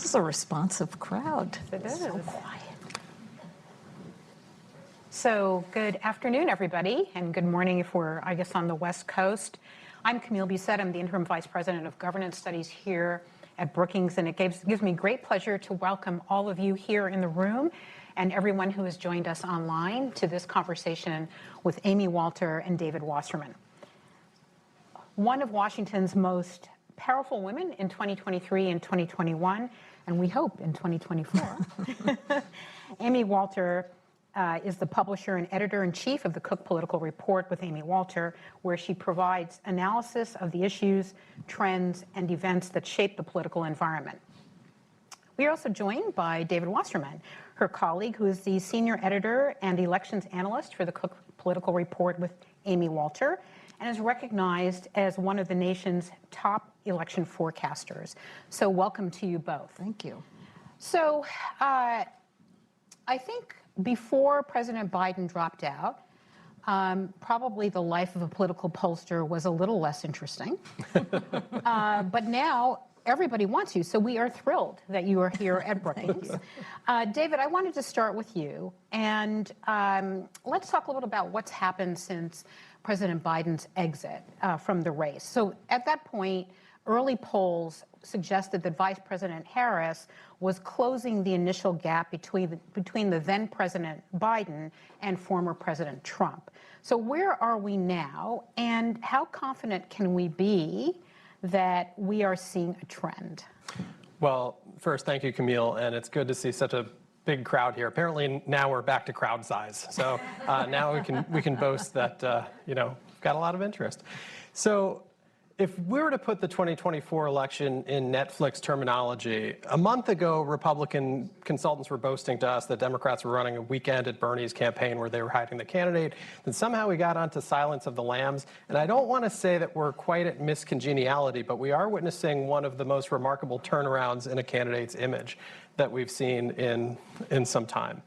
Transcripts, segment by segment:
is a responsive crowd. It is. So quiet. So good afternoon, everybody, and good morning if we're, I guess, on the West Coast. I'm Camille Busset. I'm the Interim Vice President of Governance Studies here at Brookings, and it gives me great pleasure to welcome all of you here in the room and everyone who has joined us online to this conversation with Amy Walter and David Wasserman. One of Washington's most powerful women in 2023 and 2021, and we hope in 2024. Amy Walter is the publisher and editor-in-chief of the Cook Political Report with Amy Walter, where she provides analysis of the issues, trends, and events that shape the political environment. We are also joined by David Wasserman, her colleague, who is the senior editor and elections analyst for the Cook Political Report with Amy Walter, and is recognized as one of the nation's top election forecasters. So welcome to you both. Thank you. So I think before President Biden dropped out, probably the life of a political pollster was a little less interesting. But now everybody wants you, so we are thrilled that you are here at Brookings. David, I wanted to start with you, and let's talk a little bit about what's happened since President Biden's exit from the race. So at that point, early polls suggested that Vice President Harris was closing the initial gap between the then President Biden and former President Trump. So where are we now, and how confident can we be that we are seeing a trend? Well, first, thank you, Camille, and it's good to see such a big crowd here. Apparently, now we're back to crowd size, so now we can boast that we've got a lot of interest. So, if we were to put the 2024 election in Netflix terminology, a month ago, Republican consultants were boasting to us that Democrats were running a weekend at Bernie's campaign where they were hiding the candidate. Then somehow we got onto Silence of the Lambs. And I don't want to say that we're quite at miscongeniality, but we are witnessing one of the most remarkable turnarounds in a candidate's image that we've seen in some time.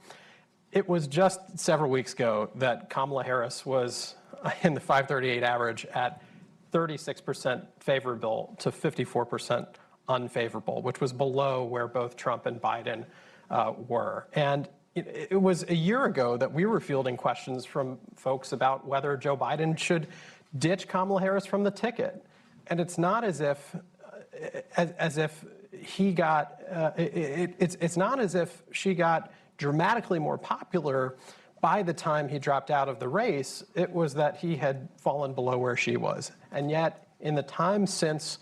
It was just several weeks ago that Kamala Harris was in the 538 average at 36% favorable to 54% unfavorable, which was below where both Trump and Biden were. And it was a year ago that we were fielding questions from folks about whether Joe Biden should ditch Kamala Harris from the ticket. And it's not as if he got it's not as if she got dramatically more popular by the time he dropped out of the race. It was that he had fallen below where she was. And yet, in the time since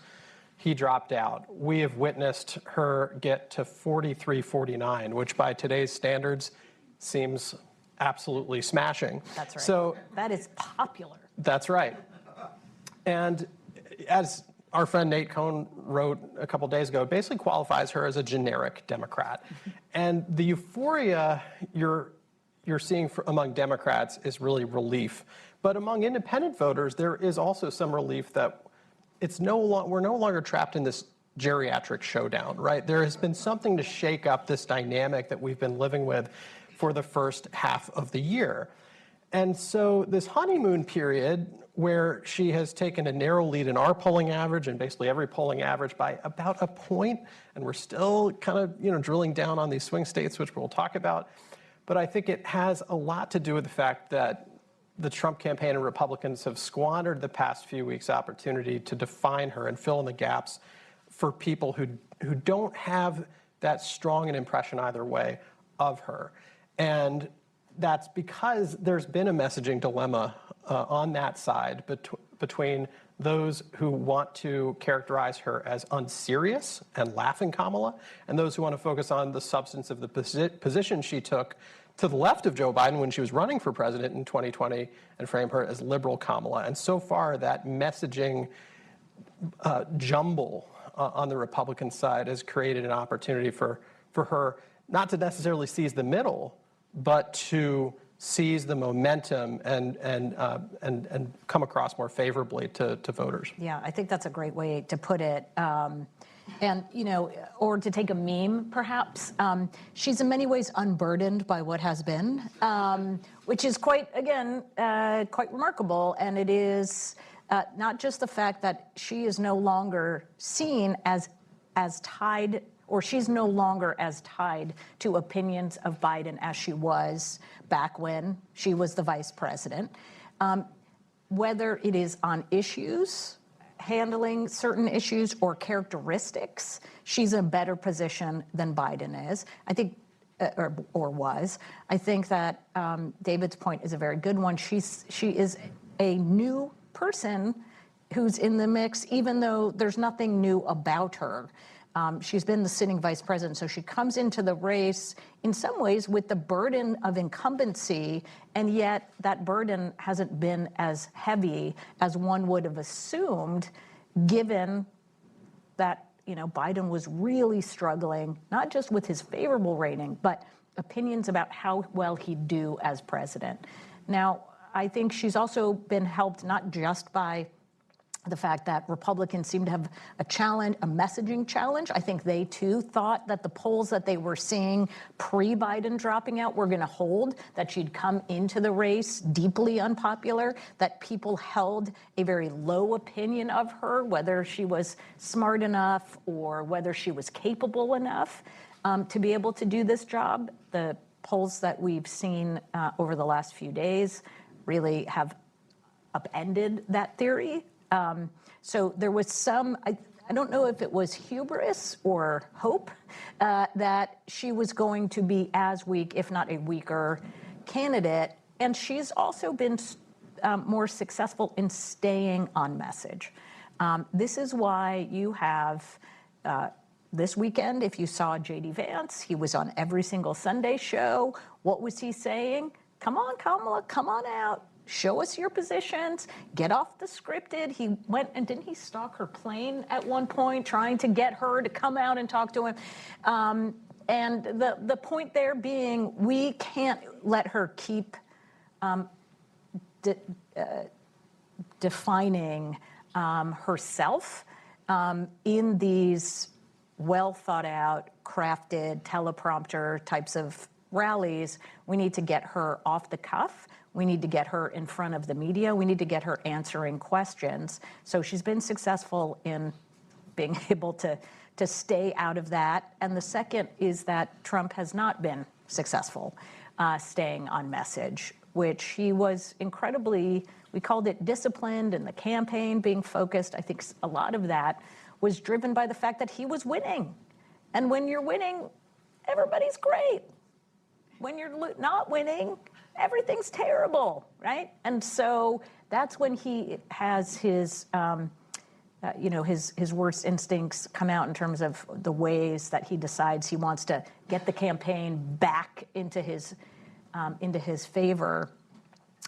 he dropped out, we have witnessed her get to 43-49, which by today's standards seems absolutely smashing. That's right. So that is popular. That's right. And as our friend Nate Cohn wrote a couple days ago, it basically qualifies her as a generic Democrat. And the euphoria you're seeing among Democrats is really relief. But among independent voters, there is also some relief that we're no longer trapped in this geriatric showdown, right? There has been something to shake up this dynamic that we've been living with for the first half of the year. And so this honeymoon period where she has taken a narrow lead in our polling average and basically every polling average by about a point, and we're still kind of drilling down on these swing states, which we'll talk about. But I think it has a lot to do with the fact that the Trump campaign and Republicans have squandered the past few weeks' opportunity to define her and fill in the gaps for people who don't have that strong an impression either way of her. And that's because there's been a messaging dilemma on that side between those who want to characterize her as unserious and laughing Kamala, and those who want to focus on the substance of the position she took to the left of Joe Biden when she was running for president in 2020 and frame her as liberal Kamala. And so far, that messaging jumble on the Republican side has created an opportunity for her not to necessarily seize the middle, but to seize the momentum and come across more favorably to voters. Yeah, I think that's a great way to put it. And, or to take a meme, perhaps, she's in many ways unburdened by what has been, which is quite remarkable. And it is not just the fact that she is no longer seen as tied or she's no longer as tied to opinions of Biden as she was back when she was the vice president. Whether it is on issues, handling certain issues, or characteristics, she's in a better position than Biden is. I think, or was. I think that David's point is a very good one. She is a new person who's in the mix, even though there's nothing new about her. She's been the sitting vice president, so she comes into the race in some ways with the burden of incumbency, and yet that burden hasn't been as heavy as one would have assumed, given that Biden was really struggling, not just with his favorable rating, but opinions about how well he'd do as president. Now, I think she's also been helped not just by the fact that Republicans seem to have a challenge, a messaging challenge. I think they too thought that the polls that they were seeing pre-Biden dropping out were going to hold, that she'd come into the race deeply unpopular, that people held a very low opinion of her, whether she was smart enough or whether she was capable enough to be able to do this job. The polls that we've seen over the last few days really have upended that theory. So there was some, I don't know if it was hubris or hope that she was going to be as weak, if not a weaker candidate. And she's also been more successful in staying on message. This is why you have this weekend, if you saw J.D. Vance, he was on every single Sunday show. What was he saying? Come on, Kamala, come on out. Show us your positions, get off the scripted. He went, and didn't he stalk her plane at one point, trying to get her to come out and talk to him? And the point there being, we can't let her keep defining herself in these well thought out, crafted teleprompter types of rallies. We need to get her off the cuff. We need to get her in front of the media. We need to get her answering questions. So she's been successful in being able to stay out of that. And the second is that Trump has not been successful staying on message, which he was incredibly, we called it disciplined, and the campaign being focused. I think a lot of that was driven by the fact that he was winning. And when you're winning, everybody's great. When you're not winning, everything's terrible, right? And so that's when he has his, his worst instincts come out in terms of the ways that he decides he wants to get the campaign back into his favor.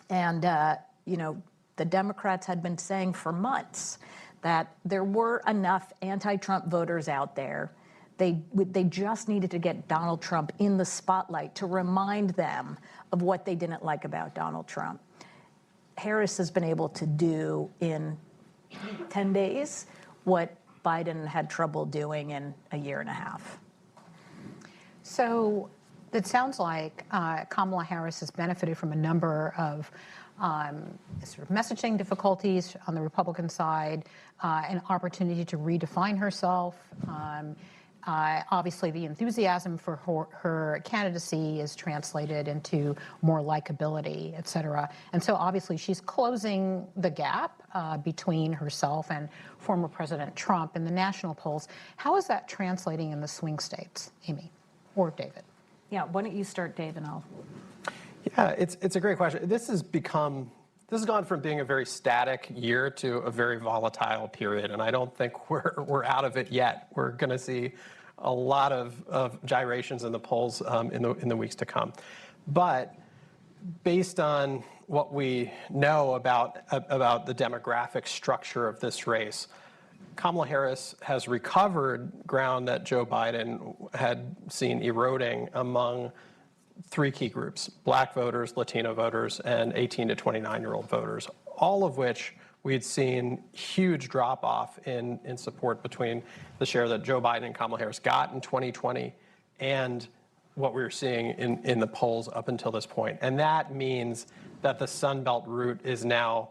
And the Democrats had been saying for months that there were enough anti-Trump voters out there. They just needed to get Donald Trump in the spotlight to remind them of what they didn't like about Donald Trump. Harris has been able to do in 10 days what Biden had trouble doing in a year and a half. So it sounds like Kamala Harris has benefited from a number of sort of messaging difficulties on the Republican side, an opportunity to redefine herself. Obviously, the enthusiasm for her candidacy is translated into more likability, et cetera. And so obviously she's closing the gap between herself and former President Trump in the national polls. How is that translating in the swing states, Amy or David? Yeah, why don't you start, Dave, and I'll. Yeah, it's a great question. This has gone from being a very static year to a very volatile period, and I don't think we're out of it yet. We're going to see a lot of gyrations in the polls in the weeks to come. But based on what we know about the demographic structure of this race, Kamala Harris has recovered ground that Joe Biden had seen eroding among three key groups: Black voters, Latino voters, and 18 to 29-year-old voters, all of which we had seen huge drop-off in support between the share that Joe Biden and Kamala Harris got in 2020 and what we were seeing in the polls up until this point. And that means that the Sun Belt route is now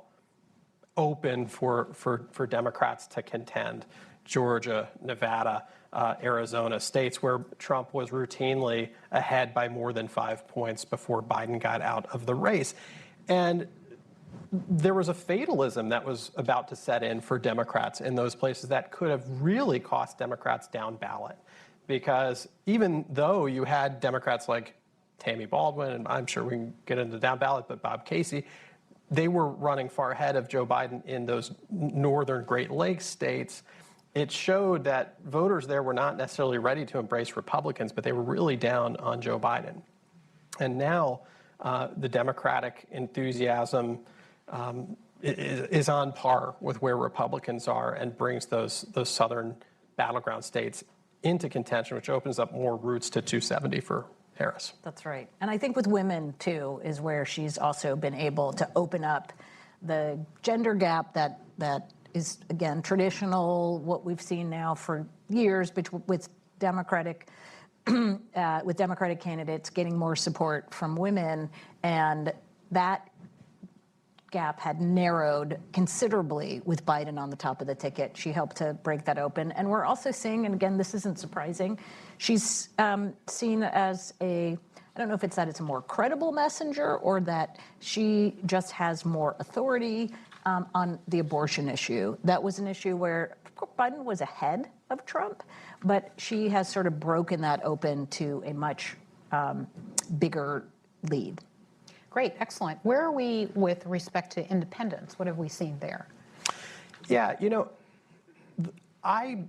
open for Democrats to contend. Georgia, Nevada, Arizona, states where Trump was routinely ahead by more than 5 points before Biden got out of the race. And there was a fatalism that was about to set in for Democrats in those places that could have really cost Democrats down ballot. Because even though you had Democrats like Tammy Baldwin, and I'm sure we can get into down ballot, but Bob Casey, they were running far ahead of Joe Biden in those northern Great Lakes states. It showed that voters there were not necessarily ready to embrace Republicans, but they were really down on Joe Biden. And now the Democratic enthusiasm is on par with where Republicans are and brings those southern battleground states into contention, which opens up more routes to 270 for Harris. That's right. And I think with women, too, is where she's also been able to open up the gender gap that is, again, traditional, what we've seen now for years with Democratic candidates getting more support from women. And that gap had narrowed considerably with Biden on the top of the ticket. She helped to break that open. And we're also seeing, and again, this isn't surprising, she's seen as I don't know if it's that it's a more credible messenger or that she just has more authority on the abortion issue. That was an issue where Biden was ahead of Trump, but she has sort of broken that open to a much bigger lead. Great, excellent. Where are we with respect to independents? What have we seen there? Yeah, I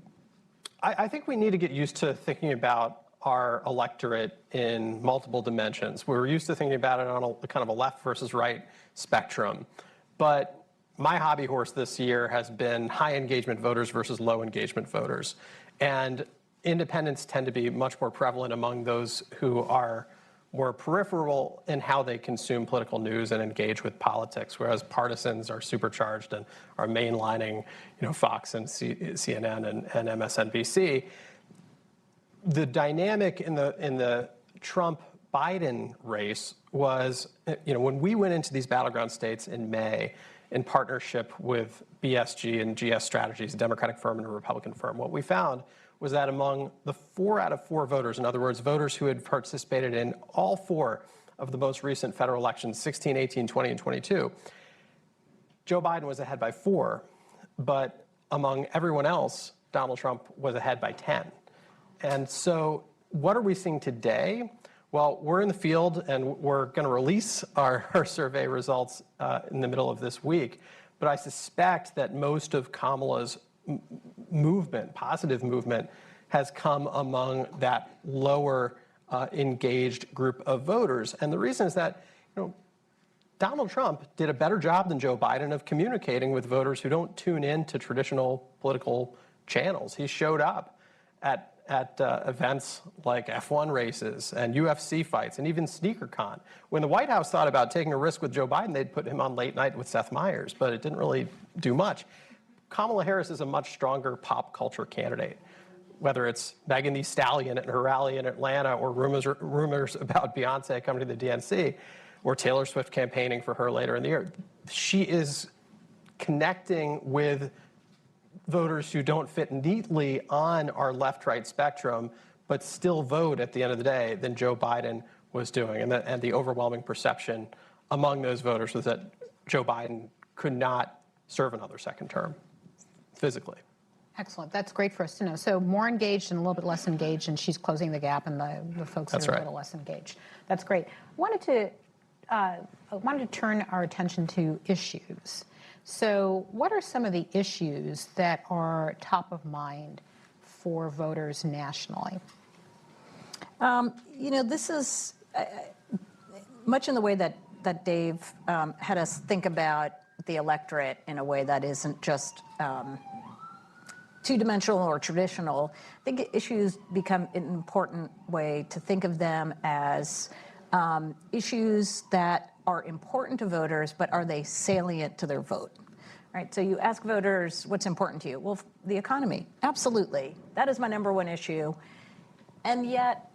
think we need to get used to thinking about our electorate in multiple dimensions. We're used to thinking about it on a kind of a left versus right spectrum. But my hobby horse this year has been high engagement voters versus low engagement voters. And independents tend to be much more prevalent among those who are more peripheral in how they consume political news and engage with politics, whereas partisans are supercharged and are mainlining, Fox and CNN and MSNBC. The dynamic in the Trump-Biden race was, when we went into these battleground states in May in partnership with BSG and GS Strategies, a Democratic firm and a Republican firm, what we found was that among the 4 out of 4 voters, in other words, voters who had participated in all 4 of the most recent federal elections, 16, 18, 20, and 22, Joe Biden was ahead by 4, but among everyone else, Donald Trump was ahead by 10. And so what are we seeing today? Well, we're in the field and we're going to release our survey results in the middle of this week, but I suspect that most of Kamala's positive movement, has come among that lower engaged group of voters. And the reason is that, Donald Trump did a better job than Joe Biden of communicating with voters who don't tune in to traditional political channels. He showed up at events like F1 races and UFC fights and even SneakerCon. When the White House thought about taking a risk with Joe Biden, they'd put him on Late Night with Seth Meyers, but it didn't really do much. Kamala Harris is a much stronger pop culture candidate, whether it's Megan Thee Stallion at her rally in Atlanta or rumors about Beyonce coming to the DNC or Taylor Swift campaigning for her later in the year. She is connecting with voters who don't fit neatly on our left-right spectrum, but still vote at the end of the day than Joe Biden was doing. And the overwhelming perception among those voters was that Joe Biden could not serve another second term. Physically. Excellent. That's great for us to know. So more engaged and a little bit less engaged, and she's closing the gap, and the folks that are a little less engaged. That's great. I wanted to turn our attention to issues. So what are some of the issues that are top of mind for voters nationally? This is much in the way that Dave had us think about the electorate in a way that isn't just two-dimensional or traditional. I think issues become an important way to think of them as issues that are important to voters, but are they salient to their vote? Right, so you ask voters, what's important to you? Well, the economy, absolutely. That is my number one issue. And yet,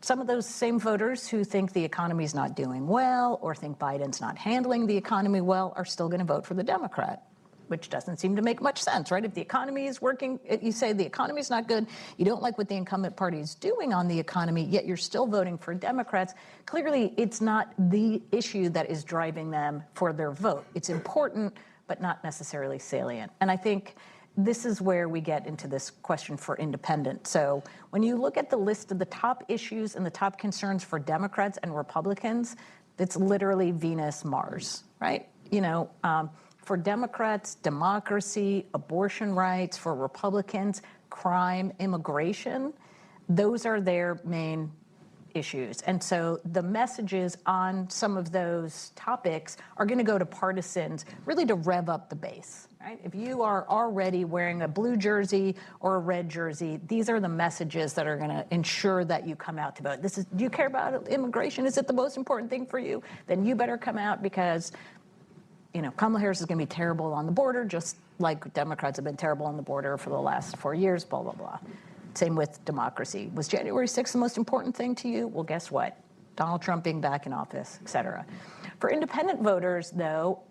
some of those same voters who think the economy is not doing well or think Biden's not handling the economy well are still going to vote for the Democrat. which doesn't seem to make much sense, right? If the economy is working, you say the economy is not good, you don't like what the incumbent party is doing on the economy, yet you're still voting for Democrats. Clearly, it's not the issue that is driving them for their vote. It's important, but not necessarily salient. And I think this is where we get into this question for independent. So when you look at the list of the top issues and the top concerns for Democrats and Republicans, it's literally Venus, Mars, right? For Democrats, democracy, abortion rights. For Republicans, crime, immigration. Those are their main issues. And so the messages on some of those topics are going to go to partisans really to rev up the base, right? If you are already wearing a blue jersey or a red jersey, these are the messages that are going to ensure that you come out to vote. Do you care about immigration? Is it the most important thing for you? Then you better come out because Kamala Harris is going to be terrible on the border, just like Democrats have been terrible on the border for the last 4 years, blah, blah, blah. Same with democracy. Was January 6th the most important thing to you? Well, guess what? Donald Trump being back in office, et cetera. For independent voters, though,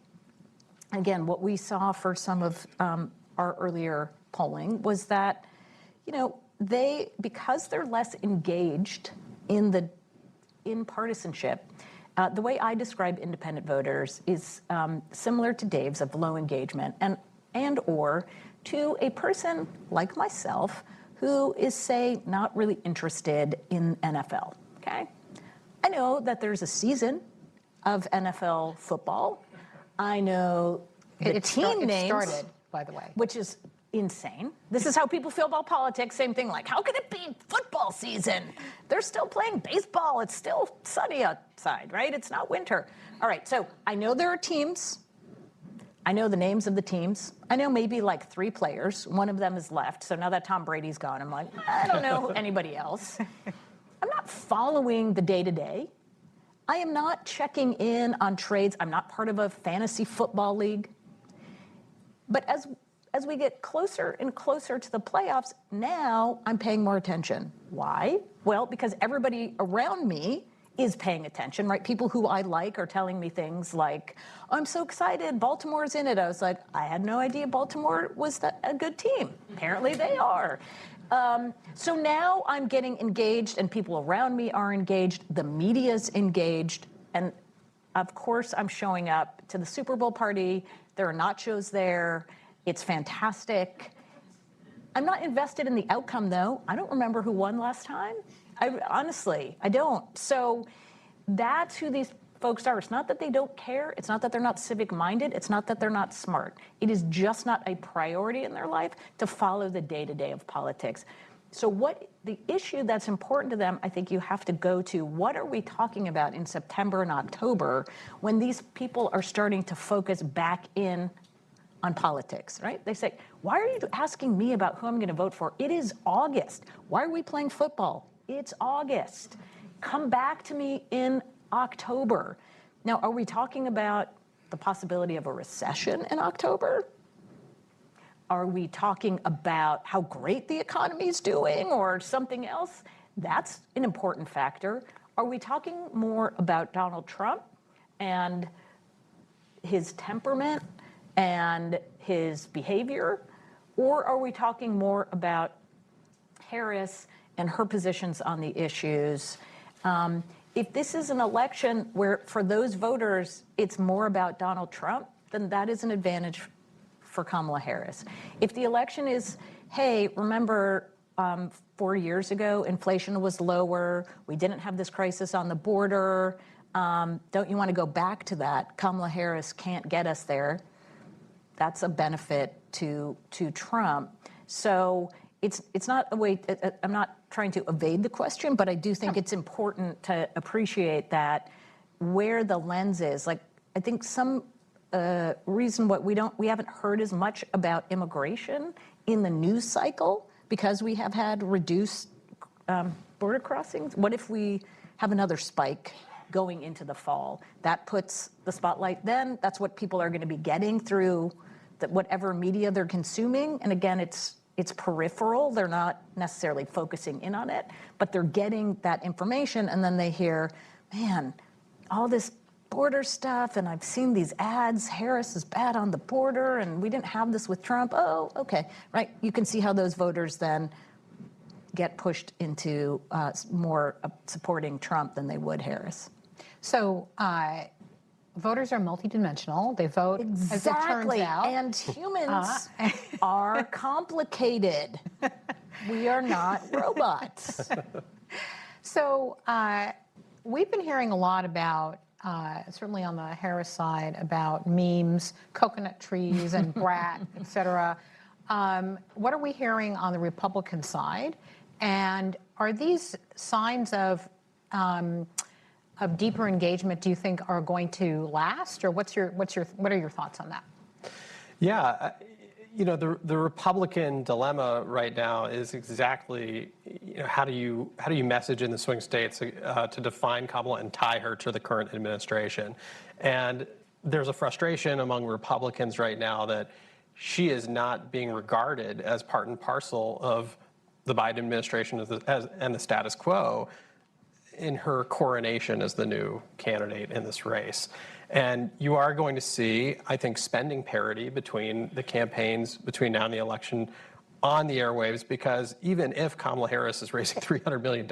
again, what we saw for some of our earlier polling was that, because they're less engaged in partisanship, the way I describe independent voters is similar to Dave's of low engagement and or to a person like myself who is, say, not really interested in NFL, okay? I know that there's a season of NFL football. I know the team names. It started, by the way. Which is insane. This is how people feel about politics. Same thing, like, how can it be football season? They're still playing baseball. It's still sunny outside, right? It's not winter. All right, so I know there are teams. I know the names of the teams. I know maybe like 3 players. One of them is left. So now that Tom Brady's gone, I'm like, I don't know anybody else. I'm not following the day-to-day. I am not checking in on trades. I'm not part of a fantasy football league. But as we get closer and closer to the playoffs, now I'm paying more attention. Why? Well, because everybody around me is paying attention, right? People who I like are telling me things like, I'm so excited, Baltimore's in it. I was like, I had no idea Baltimore was a good team. Apparently they are. So now I'm getting engaged and people around me are engaged, the media's engaged, and of course I'm showing up to the Super Bowl party. There are nachos there. It's fantastic. I'm not invested in the outcome, though. I don't remember who won last time. Honestly, I don't. So that's who these folks are. It's not that they don't care. It's not that they're not civic-minded. It's not that they're not smart. It is just not a priority in their life to follow the day-to-day of politics. So what the issue that's important to them, I think you have to go to, what are we talking about in September and October when these people are starting to focus back in on politics, right? They say, why are you asking me about who I'm going to vote for? It is August. Why are we playing football? It's August. Come back to me in October. Now, are we talking about the possibility of a recession in October? Are we talking about how great the economy is doing or something else? That's an important factor. Are we talking more about Donald Trump and his temperament and his behavior? Or are we talking more about Harris and her positions on the issues? If this is an election where for those voters it's more about Donald Trump, then that is an advantage for Kamala Harris. If the election is, hey, remember 4 years ago inflation was lower, we didn't have this crisis on the border, don't you want to go back to that? Kamala Harris can't get us there. That's a benefit to Trump. So it's not a way, I'm not trying to evade the question, but I do think it's important to appreciate that where the lens is. Like, I think some reason what we haven't heard as much about immigration in the news cycle because we have had reduced border crossings. What if we have another spike going into the fall? That puts the spotlight then. That's what people are going to be getting through whatever media they're consuming. And again, it's peripheral. They're not necessarily focusing in on it, but they're getting that information. And then they hear, man, all this border stuff, and I've seen these ads, Harris is bad on the border, and we didn't have this with Trump. Oh, okay, right? You can see how those voters then get pushed into more supporting Trump than they would Harris. So voters are multidimensional. They vote as it turns out. And humans are complicated. We are not robots. So we've been hearing a lot about, certainly on the Harris side, about memes, coconut trees, and brat, et cetera. What are we hearing on the Republican side? And are these signs of deeper engagement, do you think, are going to last? Or what are your thoughts on that? Yeah, the Republican dilemma right now is exactly, how do you message in the swing states to define Kamala and tie her to the current administration? And there's a frustration among Republicans right now that she is not being regarded as part and parcel of the Biden administration and the status quo in her coronation as the new candidate in this race. And you are going to see, I think, spending parity between the campaigns between now and the election on the airwaves, because even if Kamala Harris is raising $300 million,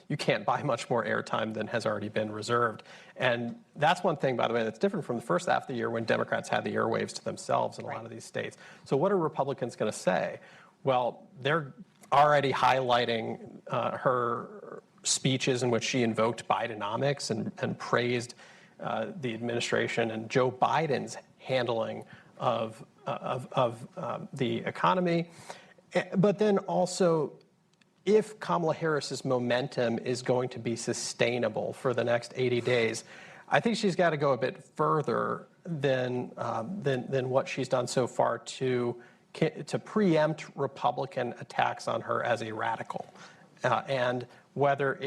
you can't buy much more airtime than has already been reserved. And that's one thing, by the way, that's different from the first half of the year when Democrats had the airwaves to themselves in a lot of these states. So what are Republicans going to say? Well, they're already highlighting her speeches in which she invoked Bidenomics and praised the administration and Joe Biden's handling of the economy. But then also, if Kamala Harris's momentum is going to be sustainable for the next 80 days, I think she's got to go a bit further than what she's done so far to preempt Republican attacks on her as a radical. And whether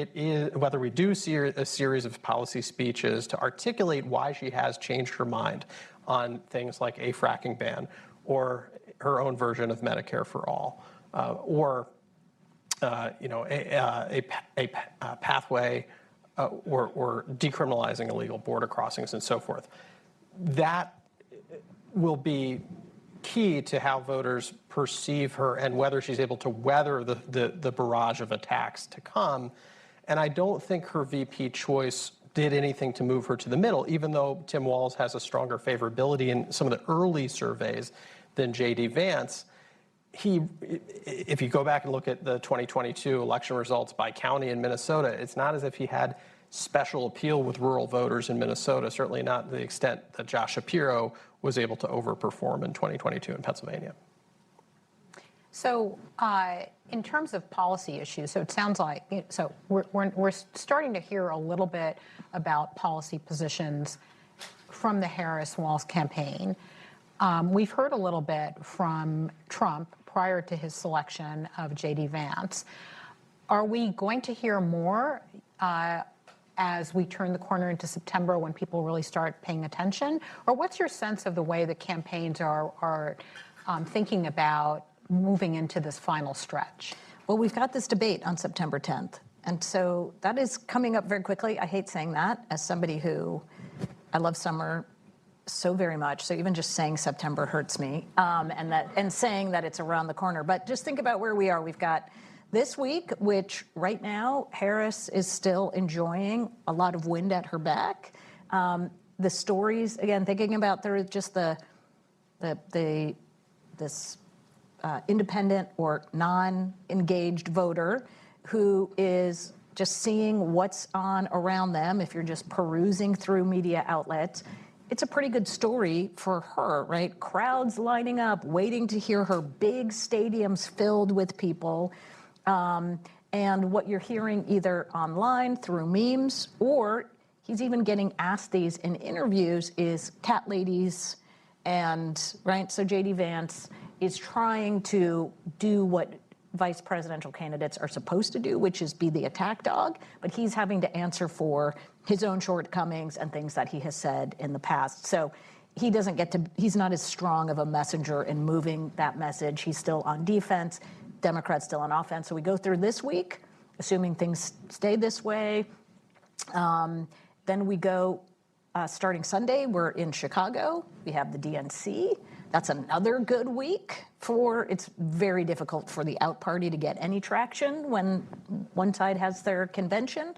we do see a series of policy speeches to articulate why she has changed her mind on things like a fracking ban or her own version of Medicare for all, or a pathway or decriminalizing illegal border crossings and so forth. That will be key to how voters perceive her and whether she's able to weather the barrage of attacks to come. And I don't think her VP choice did anything to move her to the middle, even though Tim Walz has a stronger favorability in some of the early surveys than J.D. Vance. If you go back and look at the 2022 election results by county in Minnesota, it's not as if he had special appeal with rural voters in Minnesota, certainly not to the extent that Josh Shapiro was able to overperform in 2022 in Pennsylvania. So in terms of policy issues, so it sounds like, so we're starting to hear a little bit about policy positions from the Harris-Walz campaign. We've heard a little bit from Trump prior to his selection of J.D. Vance. Are we going to hear more as we turn the corner into September when people really start paying attention? Or what's your sense of the way the campaigns are thinking about moving into this final stretch? Well, we've got this debate on September 10th. And so that is coming up very quickly. I hate saying that as somebody who, I love summer so very much. So even just saying September hurts me, and saying that it's around the corner. But just think about where we are. We've got this week, which right now Harris is still enjoying a lot of wind at her back. The stories, again, thinking about this independent or non-engaged voter who is just seeing what's on around them. If you're just perusing through media outlets, it's a pretty good story for her, right? Crowds lining up, waiting to hear her, big stadiums filled with people. And what you're hearing either online through memes, or he's even getting asked these in interviews, is cat ladies, and right. So J.D. Vance is trying to do what vice presidential candidates are supposed to do, which is be the attack dog, but he's having to answer for his own shortcomings and things that he has said in the past. So he doesn't get to, he's not as strong of a messenger in moving that message. He's still on defense, Democrats still on offense. So we go through this week, assuming things stay this way. Then we go starting Sunday, we're in Chicago. We have the DNC. That's another good week it's very difficult for the out party to get any traction when one side has their convention.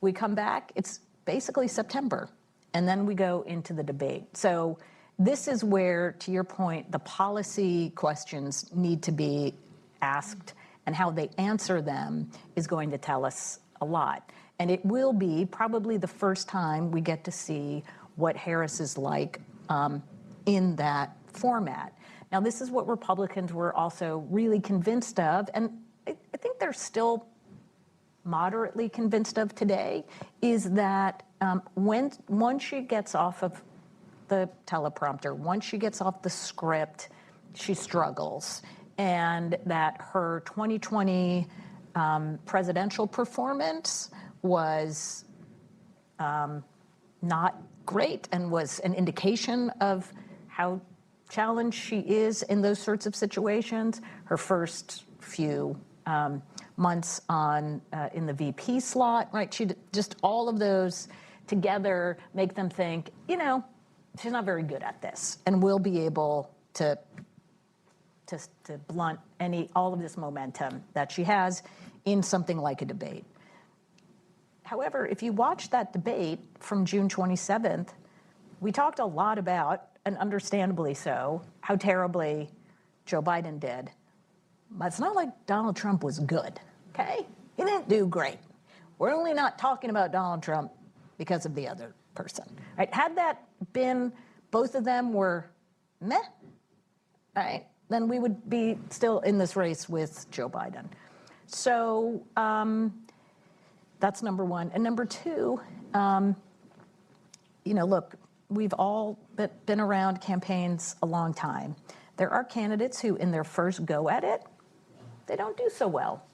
We come back, it's basically September, and then we go into the debate. So this is where, to your point, the policy questions need to be asked, and how they answer them is going to tell us a lot. And it will be probably the first time we get to see what Harris is like in that format. Now, this is what Republicans were also really convinced of, and I think they're still moderately convinced of today, is that once she gets off of the teleprompter, once she gets off the script, she struggles, and that her 2020 presidential performance was not great and was an indication of how challenged she is in those sorts of situations. Her first few months in the VP slot, right? Just all of those together make them think, she's not very good at this, and we'll be able to blunt all of this momentum that she has in something like a debate. However, if you watch that debate from June 27th, we talked a lot about, and understandably so, how terribly Joe Biden did. But it's not like Donald Trump was good, okay? He didn't do great. We're only not talking about Donald Trump because of the other person, right? Had that been, both of them were meh, right? Then we would be still in this race with Joe Biden. So that's number one. And number two, look, we've all been around campaigns a long time. There are candidates who, in their first go at it, they don't do so well,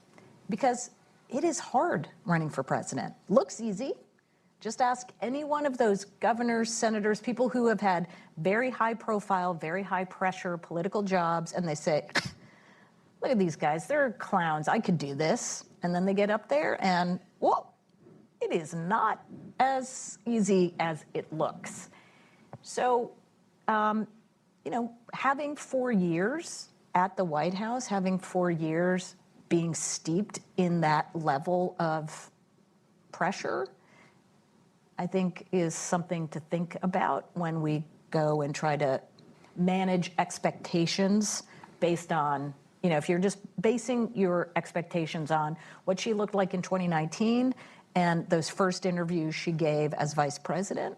because it is hard running for president. Looks easy. Just ask any one of those governors, senators, people who have had very high profile, very high pressure political jobs, and they say, look at these guys, they're clowns, I could do this. And then they get up there and, whoa, it is not as easy as it looks. So, having 4 years at the White House, having 4 years being steeped in that level of pressure, I think is something to think about when we go and try to manage expectations based on, if you're just basing your expectations on what she looked like in 2019 and those first interviews she gave as vice president,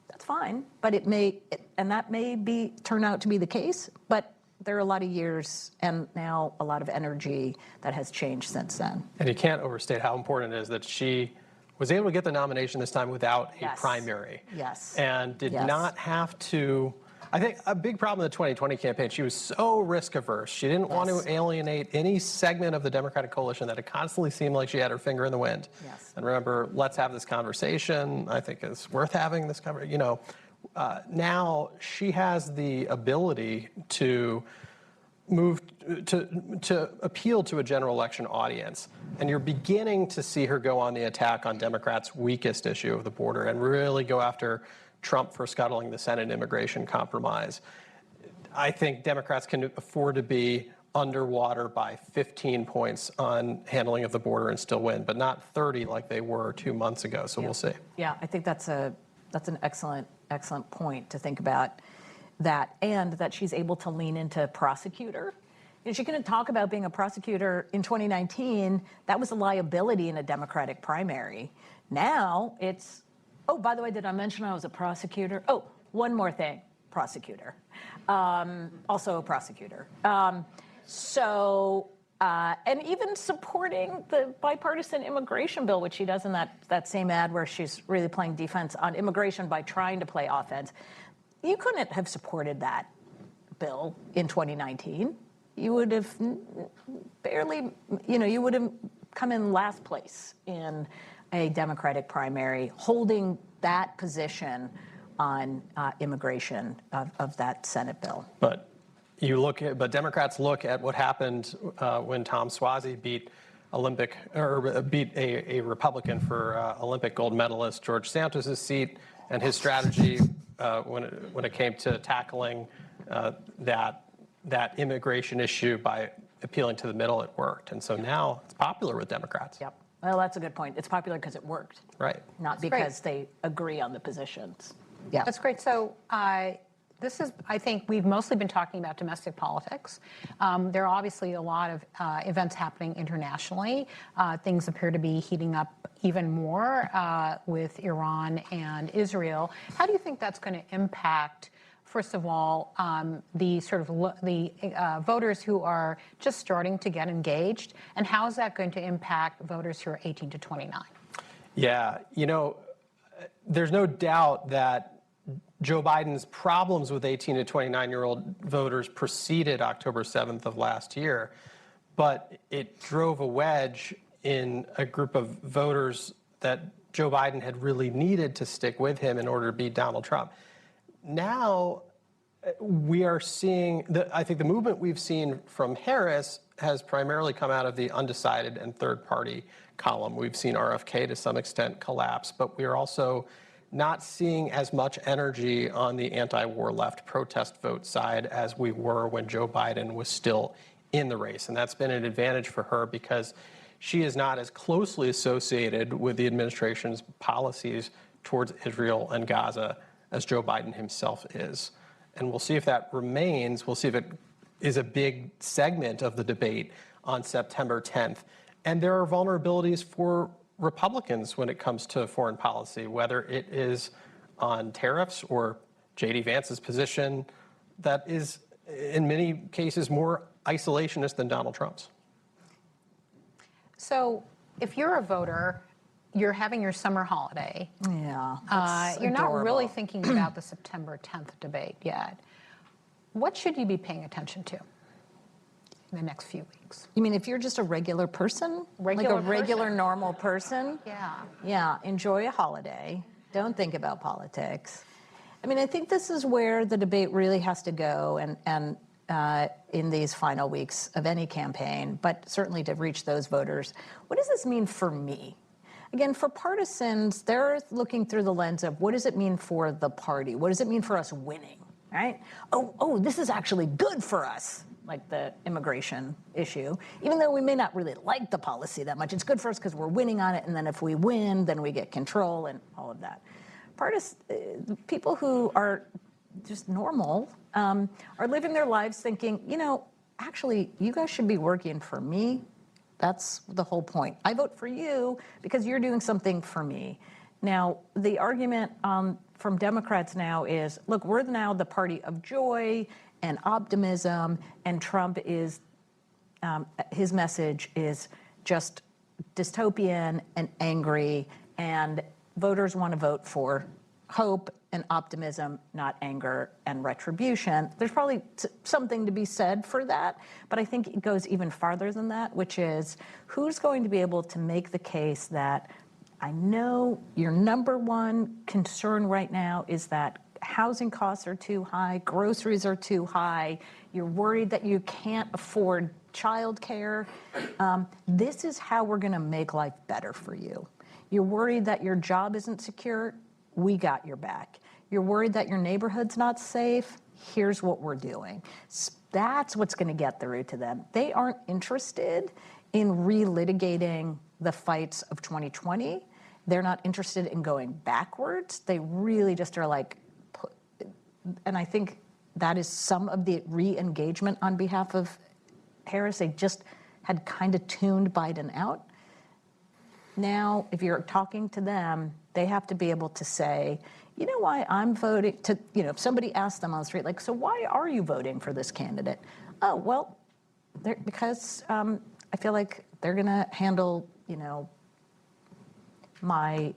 that's fine. But that may turn out to be the case, but there are a lot of years and now a lot of energy that has changed since then. And you can't overstate how important it is that she was able to get the nomination this time without a primary. Yes. And did not have to. I think a big problem in the 2020 campaign, she was so risk averse. She didn't want to alienate any segment of the Democratic coalition that it constantly seemed like she had her finger in the wind. Yes. And remember, let's have this conversation. I think it's worth having this conversation. Now she has the ability to move to appeal to a general election audience. And you're beginning to see her go on the attack on Democrats' weakest issue of the border and really go after Trump for scuttling the Senate immigration compromise. I think Democrats can afford to be underwater by 15 points on handling of the border and still win, but not 30 like they were 2 months ago. So we'll see. Yeah, I think that's an excellent point to think about that, and that she's able to lean into prosecutor. She couldn't talk about being a prosecutor in 2019. That was a liability in a Democratic primary. Now it's, oh, by the way, did I mention I was a prosecutor? Oh, one more thing, prosecutor. Also a prosecutor. And even supporting the bipartisan immigration bill, which she does in that same ad where she's really playing defense on immigration by trying to play offense. You couldn't have supported that bill in 2019. You would have barely, you would have come in last place in a Democratic primary, holding that position on immigration of that Senate bill. But Democrats look at what happened when Tom Suozzi beat beat a Republican for Olympic gold medalist George Santos' seat, and his strategy when it came to tackling that immigration issue by appealing to the middle, it worked. And so now it's popular with Democrats. Yep. Well, that's a good point. It's popular because it worked. Right. Not because they agree on the positions. Yeah. That's great. So this is, I think we've mostly been talking about domestic politics. There are obviously a lot of events happening internationally. Things appear to be heating up even more with Iran and Israel. How do you think that's going to impact, first of all, the sort of voters who are just starting to get engaged, and how is that going to impact voters who are 18 to 29? Yeah, there's no doubt that Joe Biden's problems with 18 to 29-year-old voters preceded October 7th of last year, but it drove a wedge in a group of voters that Joe Biden had really needed to stick with him in order to beat Donald Trump. Now we are seeing, I think the movement we've seen from Harris has primarily come out of the undecided and third-party column. We've seen RFK to some extent collapse, but we are also not seeing as much energy on the anti-war left protest vote side as we were when Joe Biden was still in the race. And that's been an advantage for her because she is not as closely associated with the administration's policies towards Israel and Gaza as Joe Biden himself is. And we'll see if that remains. We'll see if it is a big segment of the debate on September 10th. And there are vulnerabilities for Republicans when it comes to foreign policy, whether it is on tariffs or J.D. Vance's position that is, in many cases, more isolationist than Donald Trump's. So if you're a voter, you're having your summer holiday. Yeah. You're not really thinking about the September 10th debate yet. What should you be paying attention to in the next few weeks? You mean if you're just a regular person? Like a regular, normal person? Yeah. Yeah, enjoy a holiday. Don't think about politics. I mean, I think this is where the debate really has to go and in these final weeks of any campaign, but certainly to reach those voters. What does this mean for me? Again, for partisans, they're looking through the lens of what does it mean for the party? What does it mean for us winning, right? Oh, this is actually good for us, like the immigration issue. Even though we may not really like the policy that much, it's good for us because we're winning on it, and then if we win, then we get control and all of that. People who are just normal are living their lives thinking, actually, you guys should be working for me. That's the whole point. I vote for you because you're doing something for me. Now, the argument from Democrats now is, look, we're now the party of joy and optimism, and Trump is, his message is just dystopian and angry, and voters want to vote for hope and optimism, not anger and retribution. There's probably something to be said for that, but I think it goes even farther than that, which is who's going to be able to make the case that I know your number one concern right now is that housing costs are too high, groceries are too high, you're worried that you can't afford childcare. This is how we're going to make life better for you. You're worried that your job isn't secure. We got your back. You're worried that your neighborhood's not safe. Here's what we're doing. That's what's going to get through to them. They aren't interested in relitigating the fights of 2020. They're not interested in going backwards. They really just are like, and I think that is some of the re-engagement on behalf of Harris. They just had kind of tuned Biden out. Now, if you're talking to them, they have to be able to say, you know why I'm voting to, if somebody asks them on the street, like, so why are you voting for this candidate? Oh, well, because I feel like they're going to handle, my,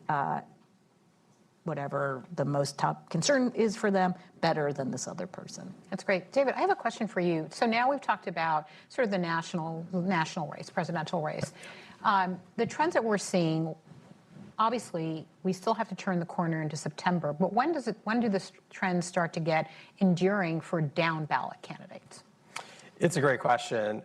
whatever the most top concern is for them better than this other person. That's great. David, I have a question for you. So now we've talked about sort of the national race, presidential race. The trends that we're seeing, obviously, we still have to turn the corner into September, but when do the trends start to get enduring for down-ballot candidates? It's a great question.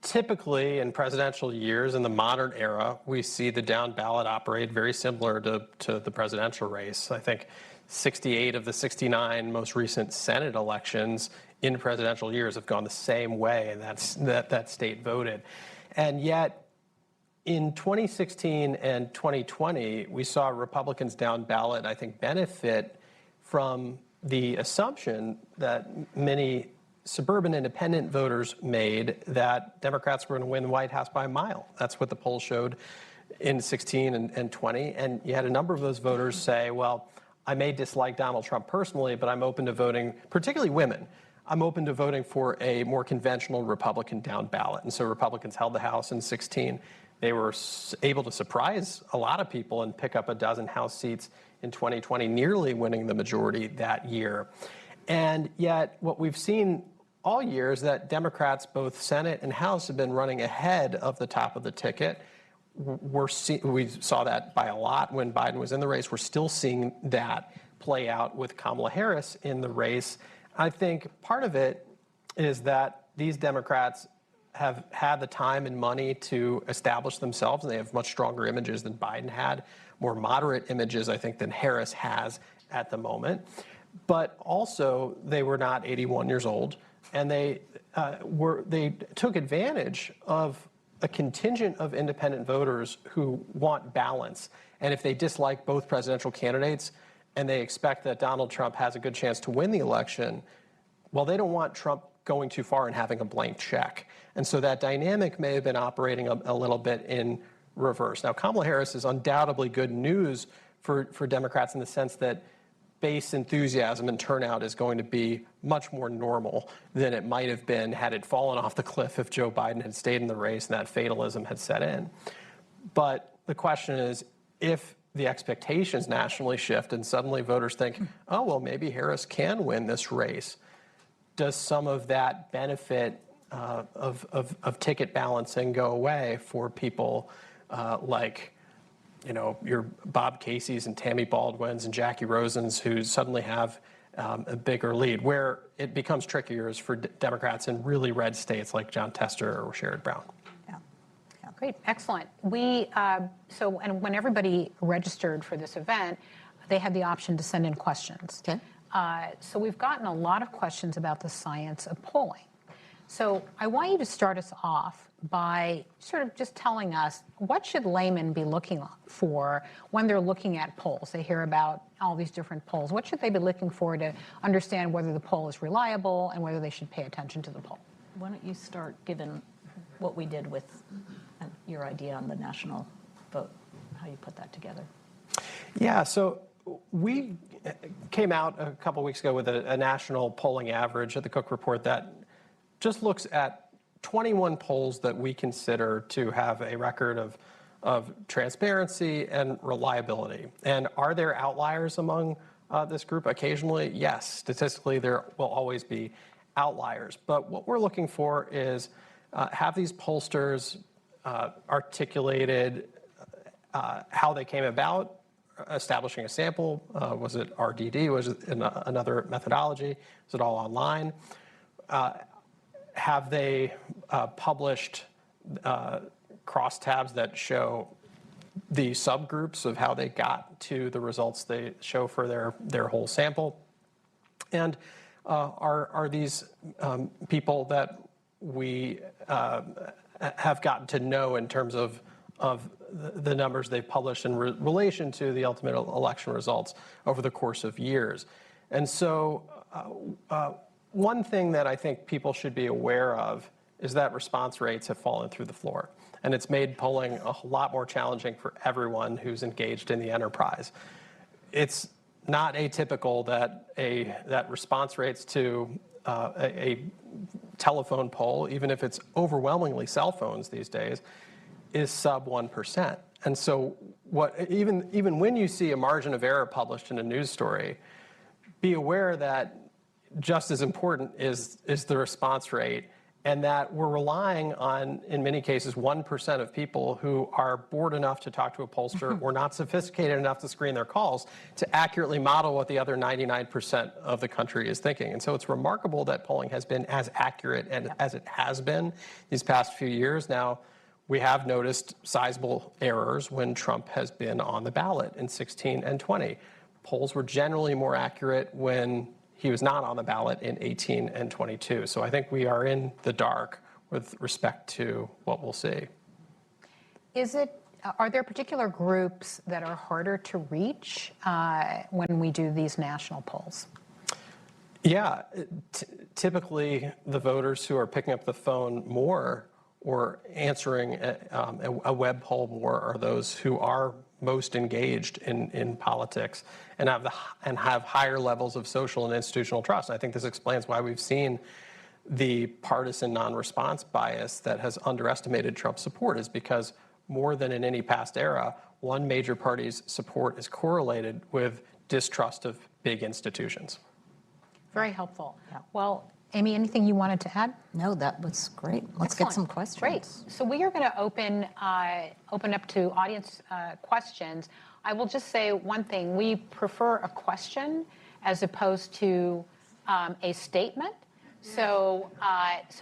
Typically, in presidential years, in the modern era, we see the down ballot operate very similar to the presidential race. I think 68 of the 69 most recent Senate elections in presidential years have gone the same way, and that state voted. And yet, in 2016 and 2020, we saw Republicans down ballot, I think, benefit from the assumption that many suburban independent voters made that Democrats were going to win the White House by a mile. That's what the polls showed in 16 and 20. And you had a number of those voters say, well, I may dislike Donald Trump personally, but I'm open to voting, particularly women, I'm open to voting for a more conventional Republican down ballot. And so Republicans held the House in 16. They were able to surprise a lot of people and pick up a dozen House seats in 2020, nearly winning the majority that year. And yet what we've seen all year is that Democrats, both Senate and House, have been running ahead of the top of the ticket. We saw that by a lot when Biden was in the race. We're still seeing that play out with Kamala Harris in the race. I think part of it is that these Democrats have had the time and money to establish themselves, and they have much stronger images than Biden had, more moderate images, I think, than Harris has at the moment. But also, they were not 81 years old, and they took advantage of a contingent of independent voters who want balance. And if they dislike both presidential candidates and they expect that Donald Trump has a good chance to win the election, well, they don't want Trump going too far and having a blank check. And so that dynamic may have been operating a little bit in reverse. Now, Kamala Harris is undoubtedly good news for Democrats in the sense that base enthusiasm and turnout is going to be much more normal than it might have been had it fallen off the cliff if Joe Biden had stayed in the race and that fatalism had set in. But the question is, if the expectations nationally shift and suddenly voters think, oh, well, maybe Harris can win this race, does some of that benefit of ticket balancing go away for people like your Bob Casey's and Tammy Baldwin's and Jackie Rosen's, who suddenly have a bigger lead? Where it becomes trickier is for Democrats in really red states like John Tester or Sherrod Brown. Yeah. Great, excellent. And when everybody registered for this event, they had the option to send in questions. Okay. So we've gotten a lot of questions about the science of polling. So I want you to start us off by sort of just telling us, what should laymen be looking for when they're looking at polls? They hear about all these different polls. What should they be looking for to understand whether the poll is reliable and whether they should pay attention to the poll? Why don't you start, given what we did with your idea on the national vote, how you put that together? Yeah, so we came out a couple weeks ago with a national polling average at the Cook Report that just looks at 21 polls that we consider to have a record of transparency and reliability. And are there outliers among this group? Occasionally, yes. Statistically, there will always be outliers. But what we're looking for is have these pollsters articulated how they came about establishing a sample. Was it RDD? Was it another methodology? Was it all online? Have they published crosstabs that show the subgroups of how they got to the results they show for their whole sample? And are these people that we have gotten to know in terms of the numbers they've published in relation to the ultimate election results over the course of years? And so one thing that I think people should be aware of is that response rates have fallen through the floor. And it's made polling a lot more challenging for everyone who's engaged in the enterprise. It's not atypical that response rates to a telephone poll, even if it's overwhelmingly cell phones these days, is sub 1%. And so even when you see a margin of error published in a news story, be aware that just as important is the response rate, and that we're relying on, in many cases, 1% of people who are bored enough to talk to a pollster or not sophisticated enough to screen their calls to accurately model what the other 99% of the country is thinking. And so it's remarkable that polling has been as accurate as it has been these past few years. Now, we have noticed sizable errors when Trump has been on the ballot in 16 and 20. Polls were generally more accurate when he was not on the ballot in 18 and 22. So I think we are in the dark with respect to what we'll see. Are there particular groups that are harder to reach when we do these national polls? Yeah, typically the voters who are picking up the phone more or answering a web poll more are those who are most engaged in politics and have higher levels of social and institutional trust. And I think this explains why we've seen the partisan non-response bias that has underestimated Trump's support, is because more than in any past era, one major party's support is correlated with distrust of big institutions. Very helpful. Yeah. Well, Amy, anything you wanted to add? No, that was great. Let's get some questions. Great. So we are going to open up to audience questions. I will just say one thing. We prefer a question as opposed to a statement. So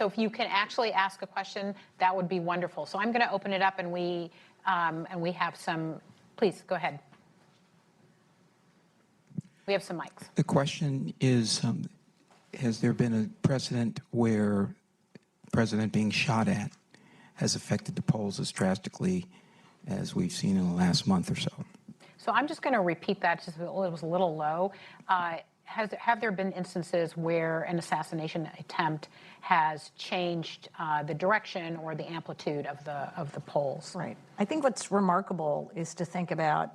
if you can actually ask a question, that would be wonderful. So I'm going to open it up, and we have some. Please go ahead. We have some mics. The question is, has there been a precedent where the president being shot at has affected the polls as drastically as we've seen in the last month or so? So I'm just going to repeat that. Just it was a little low. Have there been instances where an assassination attempt has changed the direction or the amplitude of the polls? Right. I think what's remarkable is to think about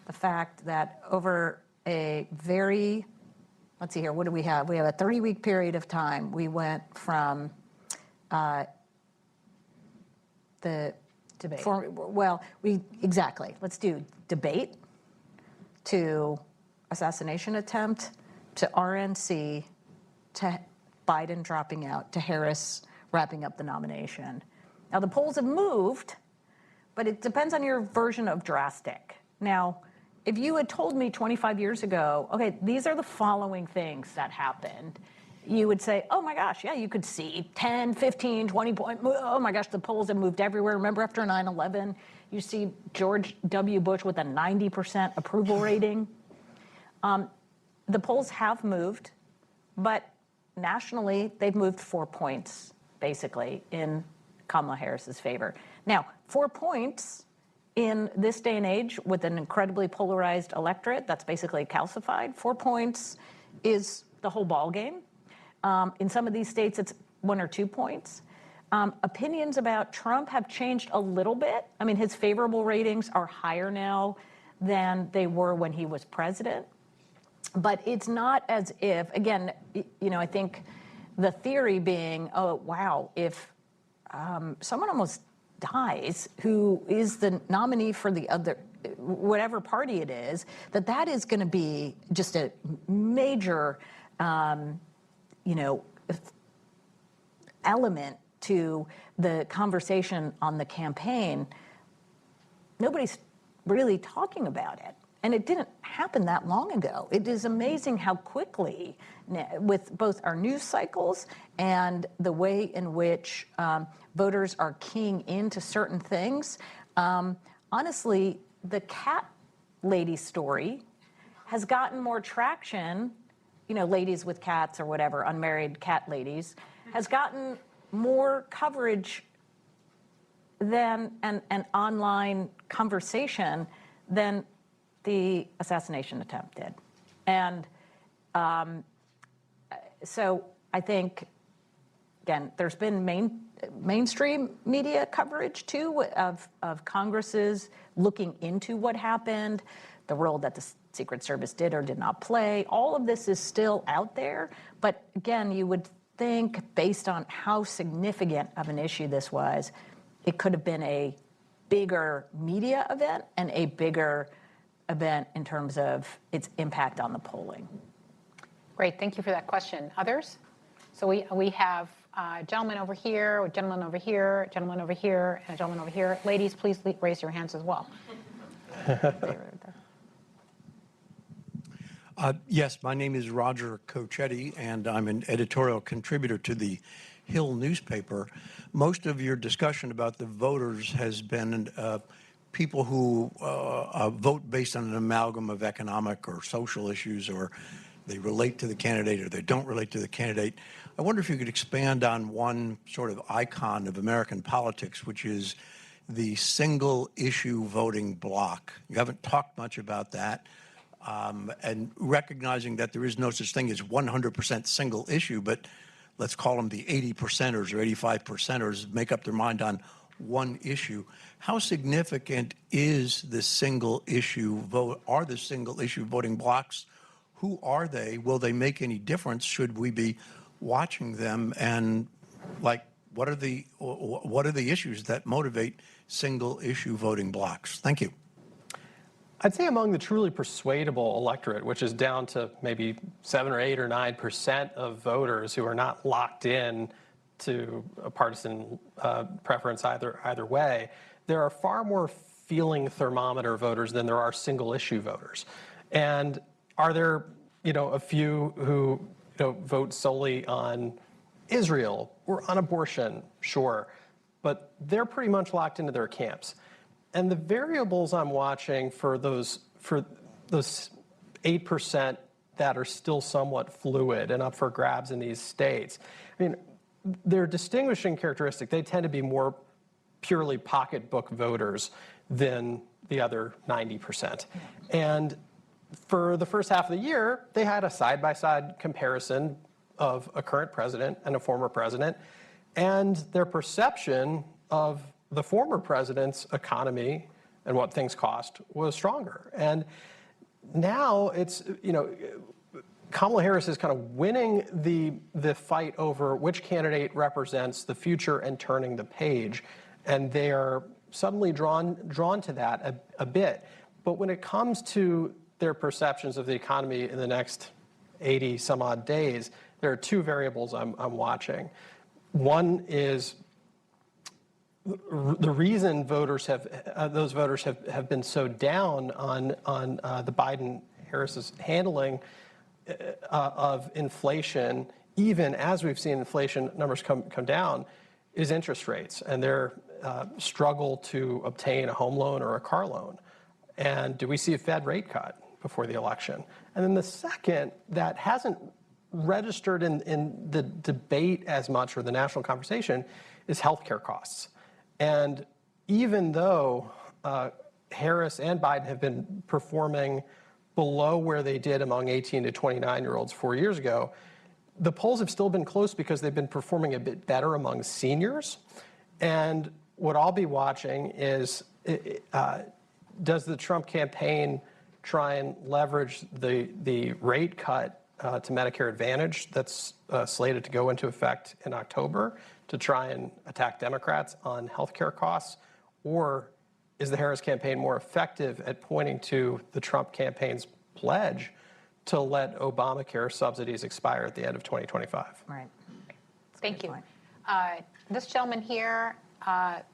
the fact that over a very, let's see here, what do we have? We have a 30-week period of time. We went from the debate. Exactly. Let's do debate to assassination attempt to RNC to Biden dropping out to Harris wrapping up the nomination. Now, the polls have moved, but it depends on your version of drastic. Now, if you had told me 25 years ago, okay, these are the following things that happened, you would say, oh my gosh, yeah, you could see 10, 15, 20 point, oh my gosh, the polls have moved everywhere. Remember after 9/11, you see George W. Bush with a 90% approval rating. The polls have moved, but nationally, they've moved 4 points, basically, in Kamala Harris's favor. Now, 4 points in this day and age with an incredibly polarized electorate that's basically calcified, 4 points is the whole ballgame. In some of these states, it's 1 or 2 points. Opinions about Trump have changed a little bit. I mean, his favorable ratings are higher now than they were when he was president. But it's not as if, again, I think the theory being, oh, wow, if someone almost dies who is the nominee for the other, whatever party it is, that is going to be just a major, element to the conversation on the campaign. Nobody's really talking about it. And it didn't happen that long ago. It is amazing how quickly, with both our news cycles and the way in which voters are keying into certain things. Honestly, the cat lady story has gotten more traction, ladies with cats or whatever, unmarried cat ladies, has gotten more coverage than an online conversation than the assassination attempt did. And so I think, again, there's been mainstream media coverage, too, of Congress's looking into what happened, the role that the Secret Service did or did not play. All of this is still out there. But again, you would think, based on how significant of an issue this was, it could have been a bigger media event and a bigger event in terms of its impact on the polling. Great, thank you for that question. Others? So we have Gentleman over here, a gentleman over here, a gentleman over here, and a gentleman over here. Ladies, please raise your hands as well. Yes, my name is Roger Cochetti, and I'm an editorial contributor to the Hill newspaper. Most of your discussion about the voters has been people who vote based on an amalgam of economic or social issues, or they relate to the candidate or they don't relate to the candidate. I wonder if you could expand on one sort of icon of American politics, which is the single issue voting bloc. You haven't talked much about that. And recognizing that there is no such thing as 100% single issue, but let's call them the 80%ers or 85%ers make up their mind on one issue. How significant is the single issue vote? Are the single issue voting blocks? Who are they? Will they make any difference? Should we be watching them? And what are the issues that motivate single issue voting blocks? Thank you. I'd say among the truly persuadable electorate, which is down to maybe 7 or 8 or 9% of voters who are not locked in to a partisan preference either way, there are far more feeling thermometer voters than there are single issue voters. And are there, a few who vote solely on Israel or on abortion? Sure, but they're pretty much locked into their camps. And the variables I'm watching for those 8% that are still somewhat fluid and up for grabs in these states, I mean, their distinguishing characteristic, they tend to be more purely pocketbook voters than the other 90%. And for the first half of the year, they had a side-by-side comparison of a current president and a former president, and their perception of the former president's economy and what things cost was stronger. And now it's, Kamala Harris is kind of winning the fight over which candidate represents the future and turning the page. And they are suddenly drawn to that a bit. But when it comes to their perceptions of the economy in the next 80 some odd days, there are two variables I'm watching. One is the reason those voters have been so down on the Biden-Harris's handling of inflation, even as we've seen inflation numbers come down, is interest rates and their struggle to obtain a home loan or a car loan. And do we see a Fed rate cut before the election? And then the second that hasn't registered in the debate as much or the national conversation is healthcare costs. And even though Harris and Biden have been performing below where they did among 18 to 29-year-olds 4 years ago, the polls have still been close because they've been performing a bit better among seniors. And what I'll be watching is, does the Trump campaign try and leverage the rate cut to Medicare Advantage that's slated to go into effect in October to try and attack Democrats on healthcare costs? Or is the Harris campaign more effective at pointing to the Trump campaign's pledge to let Obamacare subsidies expire at the end of 2025? Right. Thank you. This gentleman here,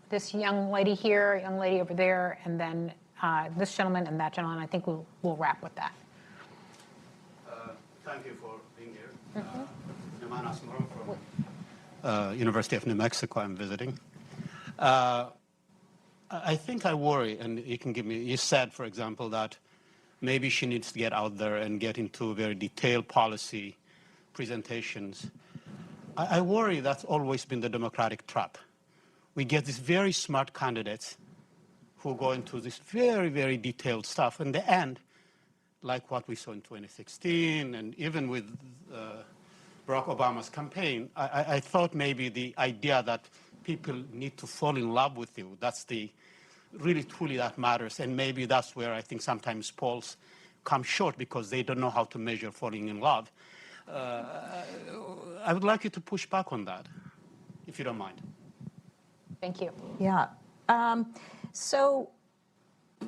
this young lady here, young lady over there, and then this gentleman and that gentleman. I think we'll wrap with that. Thank you for being here. Yaman Asmarum from University of New Mexico, I'm visiting. I think I worry, and you said, for example, that maybe she needs to get out there and get into very detailed policy presentations. I worry that's always been the Democratic trap. We get these very smart candidates who go into this very, very detailed stuff. In the end, like what we saw in 2016 and even with Barack Obama's campaign, I thought maybe the idea that people need to fall in love with you, that's really truly that matters. And maybe that's where I think sometimes polls come short because they don't know how to measure falling in love. I would like you to push back on that, if you don't mind. Thank you. Yeah. So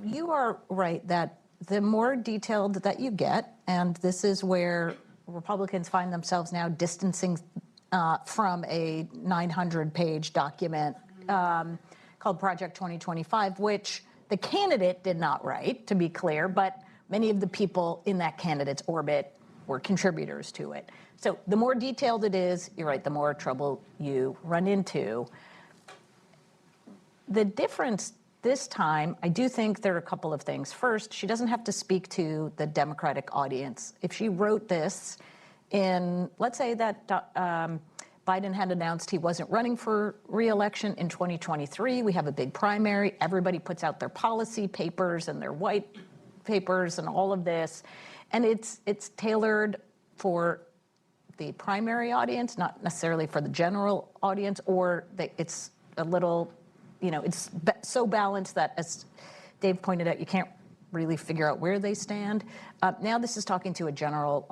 you are right that the more detailed that you get, and this is where Republicans find themselves now distancing from a 900-page document called Project 2025, which the candidate did not write, to be clear, but many of the people in that candidate's orbit were contributors to it. So the more detailed it is, you're right, the more trouble you run into. The difference this time, I do think there are a couple of things. First, she doesn't have to speak to the Democratic audience. If she wrote this in, let's say that Biden had announced he wasn't running for re-election in 2023, we have a big primary, everybody puts out their policy papers and their white papers and all of this, and it's tailored for the primary audience, not necessarily for the general audience, or it's a little, it's so balanced that, as Dave pointed out, you can't really figure out where they stand. Now this is talking to a general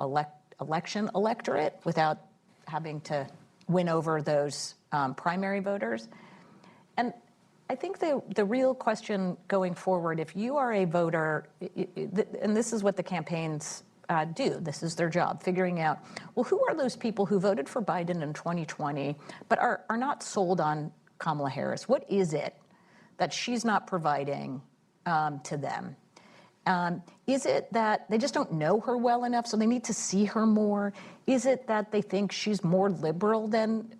election electorate without having to win over those primary voters. And I think the real question going forward, if you are a voter, and this is what the campaigns do, this is their job, figuring out, well, who are those people who voted for Biden in 2020 but are not sold on Kamala Harris? What is it that she's not providing to them? Is it that they just don't know her well enough, so they need to see her more? Is it that they think she's more liberal than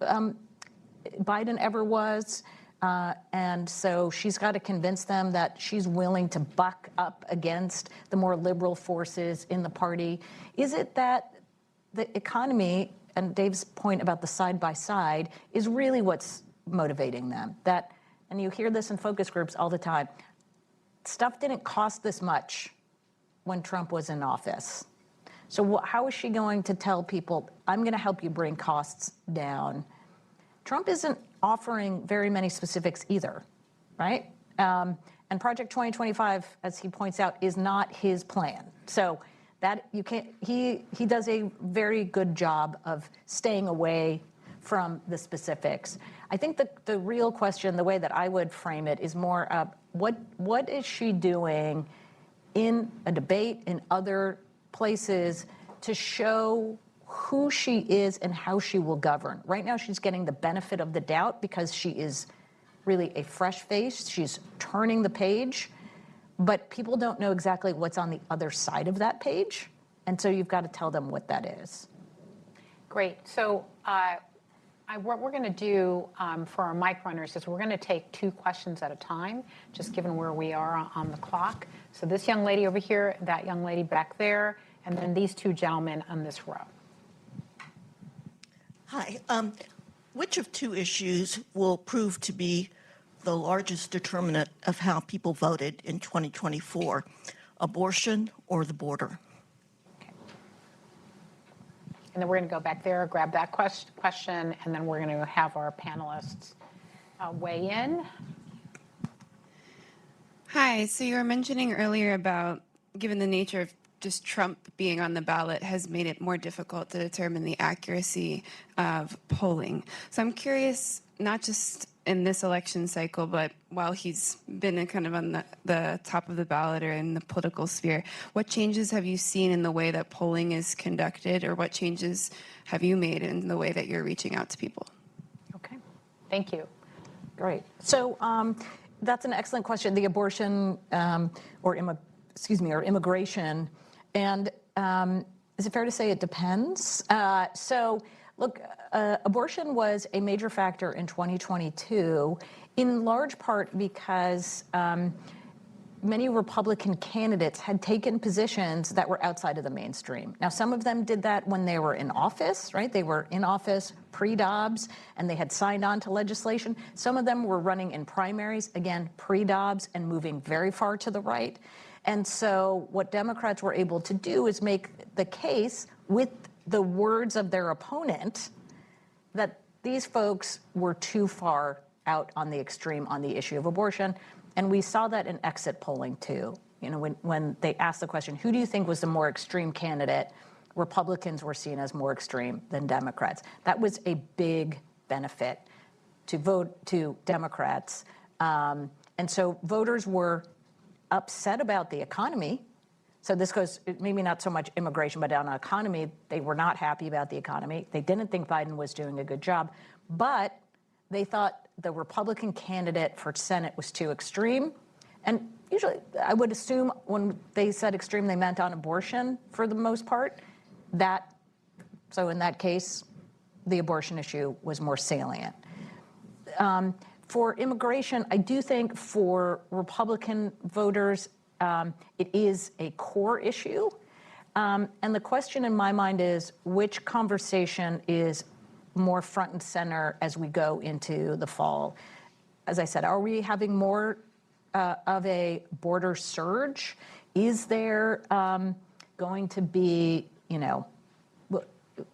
Biden ever was? And so she's got to convince them that she's willing to buck up against the more liberal forces in the party. Is it that the economy, and Dave's point about the side-by-side, is really what's motivating them? That, and you hear this in focus groups all the time, stuff didn't cost this much when Trump was in office. So how is she going to tell people, I'm going to help you bring costs down? Trump isn't offering very many specifics either, right? And Project 2025, as he points out, is not his plan. So that you can't, he does a very good job of staying away from the specifics. I think the real question, the way that I would frame it, is more what is she doing in a debate in other places to show who she is and how she will govern. Right now, she's getting the benefit of the doubt because she is really a fresh face. She's turning the page, but people don't know exactly what's on the other side of that page. And so you've got to tell them what that is. Great. So what we're going to do for our mic runners is we're going to take 2 questions at a time, just given where we are on the clock. So this young lady over here, that young lady back there, and then these 2 gentlemen on this row. Hi. Which of 2 issues will prove to be the largest determinant of how people voted in 2024, abortion or the border? Okay. And then we're going to go back there, grab that question, and then we're going to have our panelists weigh in. Hi. So you were mentioning earlier about, given the nature of just Trump being on the ballot has made it more difficult to determine the accuracy of polling. So I'm curious, not just in this election cycle, but while he's been kind of on the top of the ballot or in the political sphere, what changes have you seen in the way that polling is conducted, or what changes have you made in the way that you're reaching out to people? Okay, thank you. Great. So that's an excellent question. The abortion or immigration. And is it fair to say it depends? So look, abortion was a major factor in 2022, in large part because many Republican candidates had taken positions that were outside of the mainstream. Now, some of them did that when they were in office, right? They were in office pre-Dobbs, and they had signed on to legislation. Some of them were running in primaries, again, pre-Dobbs, and moving very far to the right. And so what Democrats were able to do is make the case with the words of their opponent that these folks were too far out on the extreme on the issue of abortion. And we saw that in exit polling too. You know, when they asked the question, who do you think was the more extreme candidate? Republicans were seen as more extreme than Democrats. That was a big benefit to vote to Democrats. And so voters were upset about the economy, So this goes maybe not so much immigration, but on economy, they were not happy about the economy. They didn't think Biden was doing a good job, but they thought the Republican candidate for Senate was too extreme. And usually, I would assume when they said extreme, they meant on abortion for the most part. So in that case, the abortion issue was more salient. For immigration, I do think for Republican voters, it is a core issue. And the question in my mind is, which conversation is more front and center as we go into the fall? As I said, are we having more of a border surge? Is there going to be,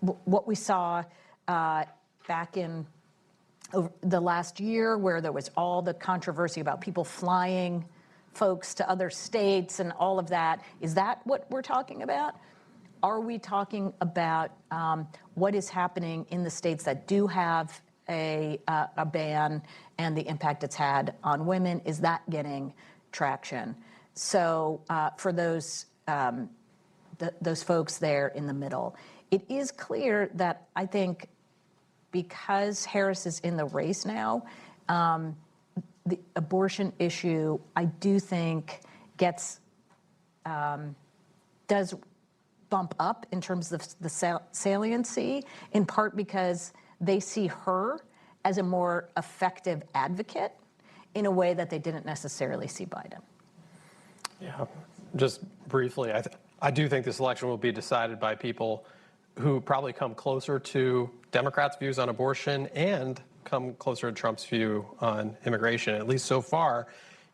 what we saw back in over the last year, where there was all the controversy about people flying folks to other states and all of that? Is that what we're talking about? Are we talking about what is happening in the states that do have a ban and the impact it's had on women? Is that getting traction? So for those folks there in the middle, it is clear that I think because Harris is in the race now, the abortion issue, I do think does bump up in terms of the saliency, in part because they see her as a more effective advocate in a way that they didn't necessarily see Biden. Yeah, just briefly, I do think this election will be decided by people who probably come closer to Democrats' views on abortion and come closer to Trump's view on immigration. At least so far,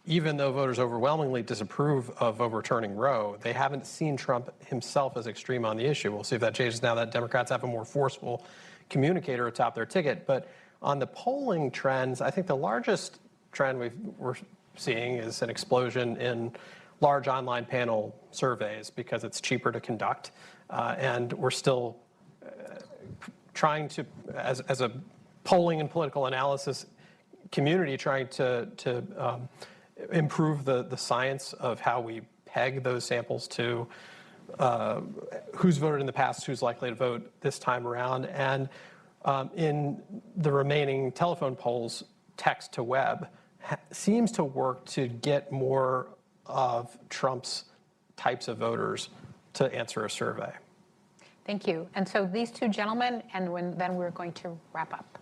even though voters overwhelmingly disapprove of overturning Roe, they haven't seen Trump himself as extreme on the issue. We'll see if that changes now that Democrats have a more forceful communicator atop their ticket. But on the polling trends, I think the largest trend we're seeing is an explosion in large online panel surveys because it's cheaper to conduct. And we're still trying to, as a polling and political analysis community, trying to improve the science of how we peg those samples to who's voted in the past, who's likely to vote this time around. And in the remaining telephone polls, text to web seems to work to get more of Trump's types of voters to answer a survey. Thank you. And so these two gentlemen, and then we're going to wrap up.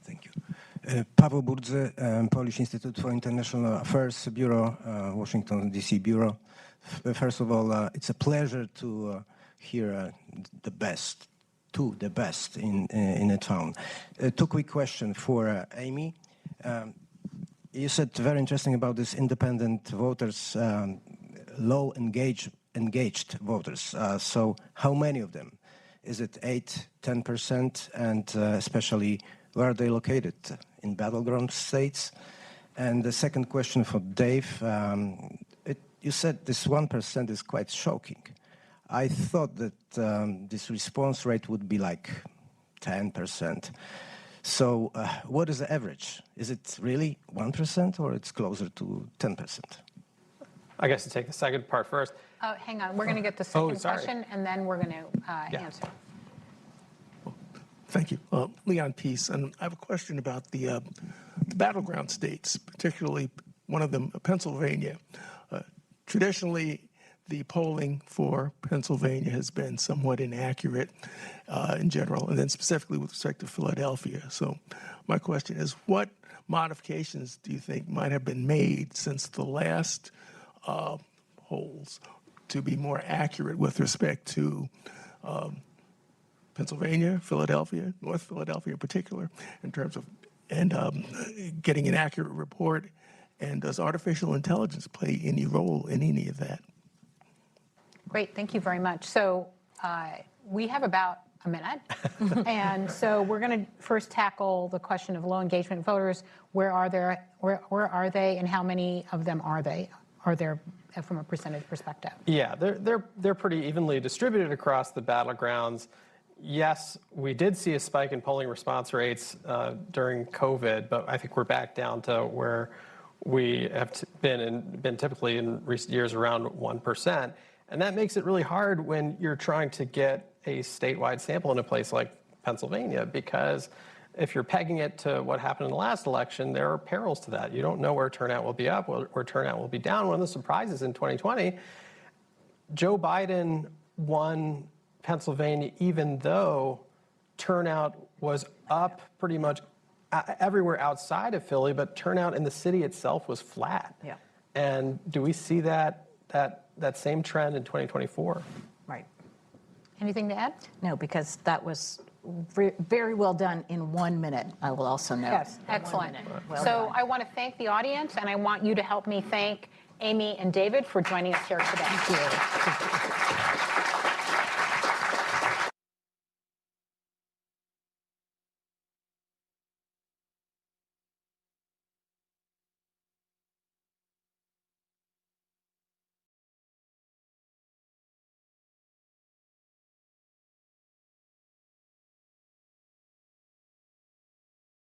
Thank you. Paweł Burdzy, Polish Institute for International Affairs Bureau, Washington, D.C. Bureau. First of all, it's a pleasure to hear the best in a town. Two quick questions for Amy. You said very interesting about this independent voters, low engaged voters. So how many of them? Is it 8, 10%? And especially, where are they located? In battleground states? And the second question for Dave. You said this 1% is quite shocking. I thought that this response rate would be like 10%. So what is the average? Is it really 1% or it's closer to 10%? I guess to take the second part first. Hang on, we're going to get the second question, and then we're going to answer. Thank you. Leon Peace, and I have a question about the battleground states, particularly one of them, Pennsylvania. Traditionally, the polling for Pennsylvania has been somewhat inaccurate in general, and then specifically with respect to Philadelphia. So my question is, what modifications do you think might have been made since the last polls to be more accurate with respect to Pennsylvania, Philadelphia, North Philadelphia in particular, in terms of getting an accurate report? And does artificial intelligence play any role in any of that? Great, thank you very much. So we have about a minute. And so we're going to first tackle the question of low engagement voters. Where are they, and how many of them are there from a percentage perspective? Yeah, they're pretty evenly distributed across the battlegrounds. yes, we did see a spike in polling response rates during COVID, but I think we're back down to where we have been typically in recent years around 1%. And that makes it really hard when you're trying to get a statewide sample in a place like Pennsylvania, because if you're pegging it to what happened in the last election, there are perils to that. You don't know where turnout will be up, where turnout will be down. One of the surprises in 2020, Joe Biden won Pennsylvania even though turnout was up pretty much everywhere outside of Philly, but turnout in the city itself was flat. Yeah. And do we see that same trend in 2024? Right. Anything to add? No, because that was very well done in 1 minute, I will also note. Yes, In 1 excellent. minute. Well So done. I want to thank the audience, and I want you to help me thank Amy and David for joining us here today. Thank you.